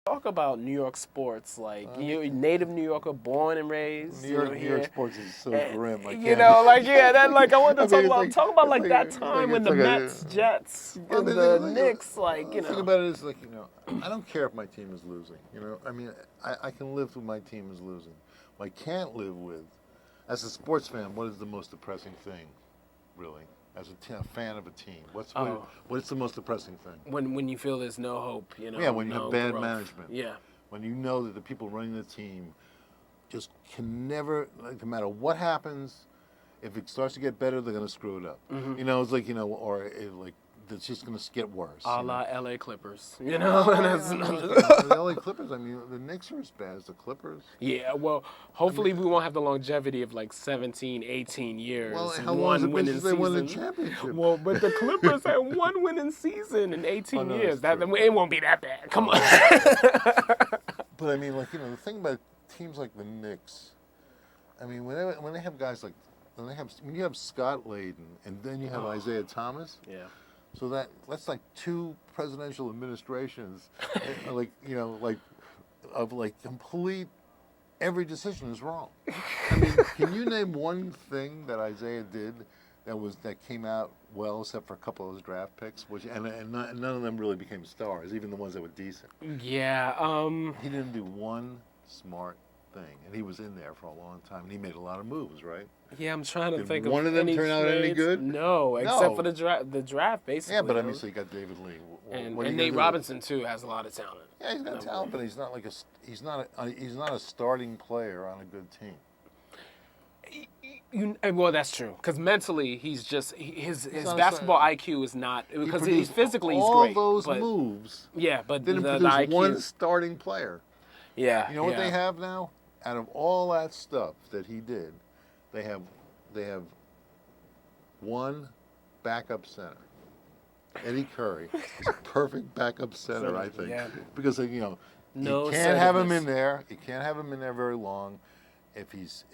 Talk about New York sports, like you native New Yorker, born and raised, New York sports is so grim. I you can't. know, like yeah, that like I want to I mean, talk about it's like like, that it's time when it's the like Mets, Jets, well, the Knicks, like the thing about it is, like, I don't care if my team is losing. I mean, I can live with my team is losing. What I can't live with, as a sports fan, what is the most depressing thing, really? As a fan of a team, oh, what's the most depressing thing? when you feel there's no hope, Yeah, when you have no bad growth. management. Yeah. When you know that the people running the team just can never, like, no matter what happens, if it starts to get better, they're going to screw it up. It's like, or like, it's just going to get worse. A la LA Clippers, I mean, the LA Clippers, I mean, the Knicks are as bad as the Clippers. Yeah, well, hopefully we won't have the longevity of like 17, 18 years. Well, how long has it been since they won the championship? Well, but the Clippers had one winning season in 18 no, years. that's true. It won't be that bad. Come on. But I mean, like, the thing about teams like the Knicks, I mean, when they have guys like, when you have Scott Layden and then you have Isaiah Thomas. Yeah. So that's like two presidential administrations, like, of like complete, every decision is wrong. I mean, can you name one thing that Isaiah did that came out well, except for a couple of those draft picks, and none of them really became stars, even the ones that were decent. Yeah. He didn't do one smart thing, and he was in there for a long time, and he made a lot of moves, right? Yeah, I'm trying to Did think one of of them any turn out any trades. good? No, except No. for the draft, basically. Yeah, but I mean, so you got David Lee. and What are you Nate gonna do? Robinson too has a lot of talent. Yeah, he's got talent, but he's not like he's not a starting player on a good team. Well, that's true. Because mentally, he's just his not a basketball star- IQ is not because He he's produced physically he's all great. those but, moves. Yeah, but Didn't the produce IQ. one starting player. Yeah. You know what they have now? Out of all that stuff that he did, they have one backup center. Eddie Curry is a perfect backup center, I think, Yeah. because No you can't have him assertiveness. in there. You can't have him in there very long. If he's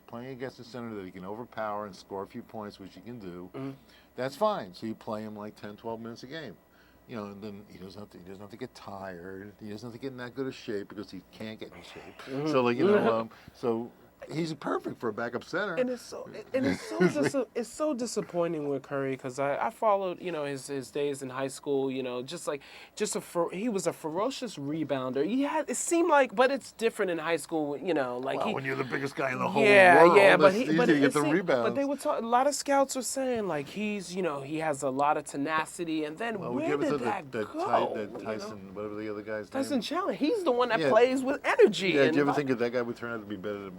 playing against a center that he can overpower and score a few points, which he can do, that's fine. So you play him like 10, 12 minutes a game. And then he doesn't have to get tired. He doesn't have to get in that good a shape because he can't get in shape. So like so he's perfect for a backup center. And it's so disappointing with Curry because I followed his days in high school. He was a ferocious rebounder. It seemed like, but it's different in high school. When you're the biggest guy in the whole yeah, world, yeah, but it's easy to get the rebounds. But they were a lot of scouts were saying like he has a lot of tenacity, and then Well, where did that go? Tyson, whatever the other guy's Tyson name. Chandler, he's the one that Yeah. plays with energy. Yeah, and do you ever think that guy would turn out to be better than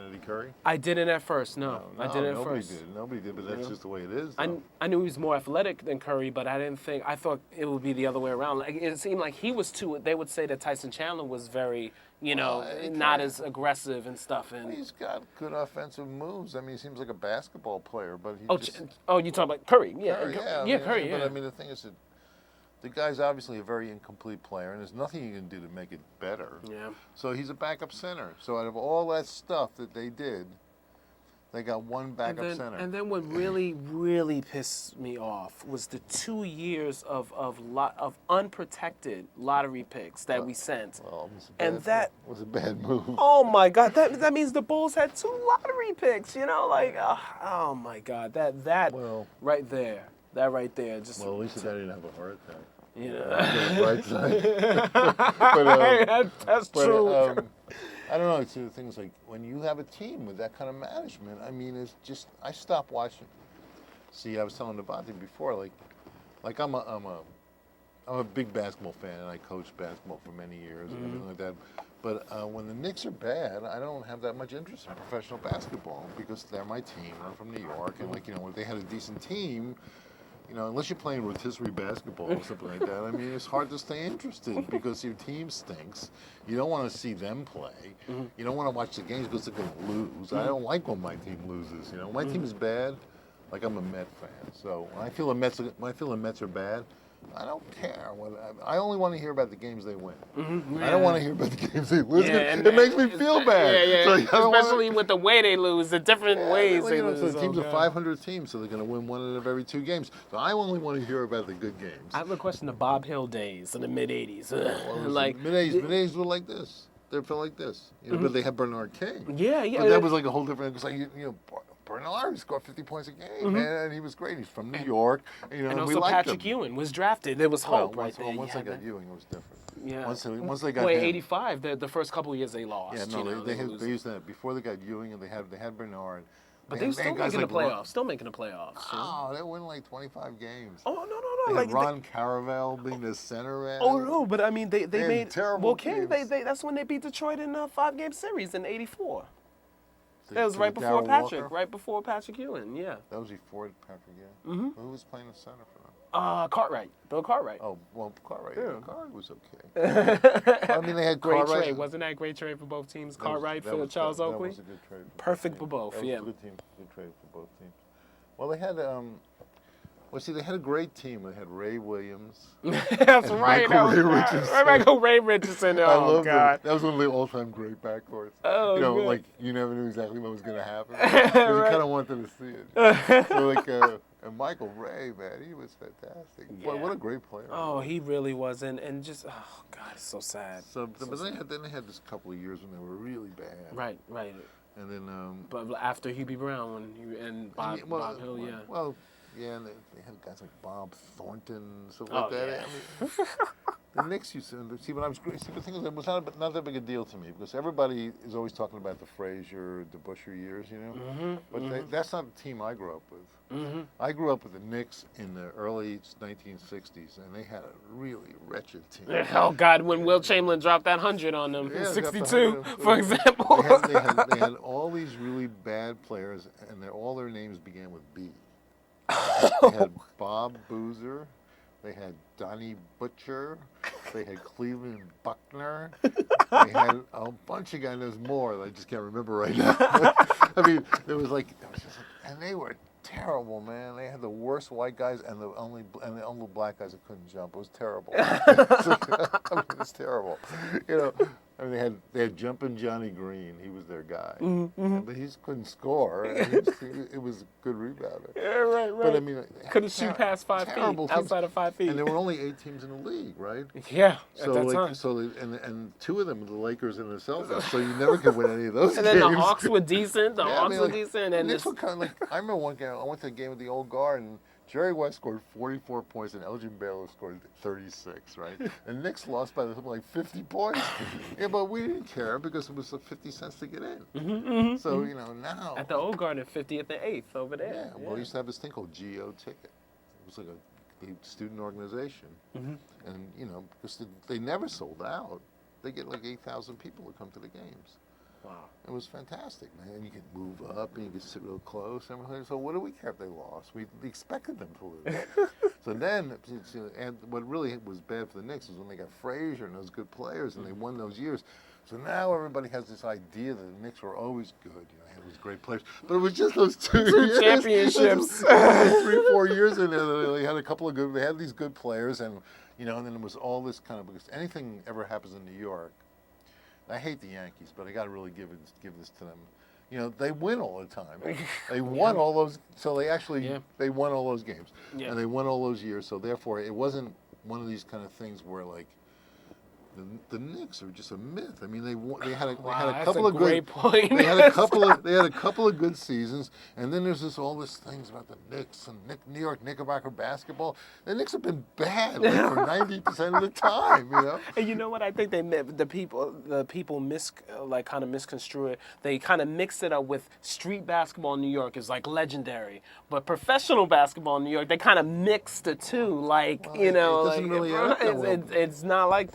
Eddie Curry? I didn't at first. No, I didn't at first. Nobody did, but that's just the way it is. I knew he was more athletic than Curry, but I thought it would be the other way around. Like, it seemed like he was too. They would say that Tyson Chandler was very, not as aggressive and stuff. And He's got good offensive moves. I mean, he seems like a basketball player, but he you talking about Curry? Yeah, Curry, Curry. But I mean, the thing is that the guy's obviously a very incomplete player, and there's nothing you can do to make it better. Yeah. So he's a backup center. So out of all that stuff that they did, they got one backup center. And then what really, really pissed me off was the 2 years of unprotected lottery picks that we sent. Well, that was a bad move. Oh my God! That means the Bulls had 2 lottery picks. Oh my God! That right there. That right there. Just well, at least I didn't have a heart attack. Right side. That's true. I don't know. It's the things like when you have a team with that kind of management. I mean, it's just I stopped watching. See, I was telling Nabaté before, like I'm a big basketball fan, and I coached basketball for many years and everything like that. But when the Knicks are bad, I don't have that much interest in professional basketball because they're my team. I'm from New York, and if they had a decent team. Unless you're playing rotisserie basketball or something like that, I mean, it's hard to stay interested because your team stinks. You don't want to see them play. You don't want to watch the games because they're going to lose. I don't like when my team loses. My team is bad. Like I'm a Met fan, so when I feel the Mets are bad, I don't care. I only want to hear about the games they win. Mm-hmm. I don't want to hear about the games they lose. Yeah, It makes me feel bad. Yeah, yeah. So, I don't Especially with the way they lose, the different ways well, they you know, lose. so the teams Oh, are God. 500 teams, so they're going to win one out of every 2 games. So I only want to hear about the good games. I have a question: the Bob Hill days in the mid '80s, like mid-80s were like this. They felt like this, you know. But they had Bernard King. yeah, yeah. But that was like a whole different. It's like you know, Bernard scored 50 points a game, man, and he was great. He's from New York, you know, and we also liked Patrick him. Ewing was drafted. There was hope Well, right there. once You they had got that. Ewing, it was different. Yeah. Once they got him. '85, the first couple of years they lost. Yeah, no, you know, they lose. used that before they got Ewing, and they had Bernard. But they were still guys making the like playoffs. Still making the playoffs. You know? Oh, they won like 25 games. Oh no They no had like Ron Caravel being the center man. oh no, but I mean they had made terrible King. teams. That's when they beat Detroit in a 5-game series in '84. That was To right before Darryl Patrick. Walker. Right before Patrick Ewing. Yeah. That was before Patrick, yeah. Who was playing the center for them? Cartwright. Bill Cartwright. Oh, well, Cartwright. Yeah. Yeah. Cartwright was okay. I mean, they had Great Cartwright. trade. Wasn't that a great trade for both teams? That was- Cartwright that for was- Charles that Oakley. was a good trade. Perfect teams. for both, That was yeah. a good trade for both teams. Well, they had well, see, they had a great team. They had Ray Williams. That's And right. Michael Ray That was Richardson. right. Michael Ray Richardson. I Oh love God. That was one of the all-time great backcourts. Oh, you know, good. like you never knew exactly what was going to happen. 'Cause you Right. kind of wanted to see it. So like, and Michael Ray, man, he was fantastic. Yeah. What a great player. Oh, he really was, and just oh God, it's so sad. So, So but sad. then they had this couple of years when they were really bad. Right, right. And then, But after Hubie Brown and Bob Hill, yeah. Well, yeah, and they had guys like Bob Thornton and stuff Oh, like that. yeah. I mean, the Knicks used to see when I was see the thing is it was not that big a deal to me because everybody is always talking about the Frazier, the Busher years, you know. But that's not the team I grew up with. I grew up with the Knicks in the early 1960s, and they had a really wretched team. Oh God, when Will Chamberlain dropped that 100 on them Yeah, in they got the '62, 100. for example. They had all these really bad players, and all their names began with B. They had Bob Boozer. They had Donnie Butcher. They had Cleveland Buckner. They had a bunch of guys. There's more that I just can't remember right now. I mean, it was just like, and they were terrible, man. They had the worst white guys and the only black guys that couldn't jump. It was terrible. I mean, it was terrible. You know, I mean, they had Jumpin' Johnny Green. He was their guy, but he just couldn't score. And it was a good rebounder. Yeah, right. But I mean, Couldn't shoot past 5 feet, terrible teams. outside of 5 feet. And there were only 8 teams in the league, right? Yeah, So at that time. and 2 of them were the Lakers and the Celtics. So you never could win any of those And games. then the Hawks were decent. The Yeah, I Hawks mean, were like, decent, the and Knicks this, were kind of like I remember one game. I went to a game with the old guard, and Jerry West scored 44 points, and Elgin Baylor scored 36. Right, and Knicks lost by something like 50 points. Yeah, but we didn't care because it was 50 cents to get in. So you know now at the Old Garden, 50th and 8th over there. yeah, well, we used to have this thing called GO Ticket. It was like a student organization, and you know because they never sold out. They get like 8,000 people to come to the games. Wow. It was fantastic, man. And you could move up and you could sit real close and everything. So what do we care if they lost? We expected them to lose. So then, and what really was bad for the Knicks was when they got Frazier and those good players and they won those years. So now everybody has this idea that the Knicks were always good. You know, they had those great players. But it was just those two years. championships. 3-4 years in there. They had a couple of good. They had these good players, and you know, and then it was all this kind of because anything ever happens in New York. I hate the Yankees, but I got to really give this to them. You know, they win all the time. They won all those, so they won all those games, and they won all those years. So therefore, it wasn't one of these kind of things where like the Knicks are just a myth. I mean, they had a couple of great good point. They had a couple of good seasons, and then there's all this things about the Knicks and New York Knickerbocker basketball. The Knicks have been bad like, for 90% of the time, you know. And you know what? I think the people kind of misconstrue it. They kind of mix it up with street basketball in New York is like legendary, but professional basketball in New York they kind of mix the two. Like Well, you know, it doesn't really act that well. it's not like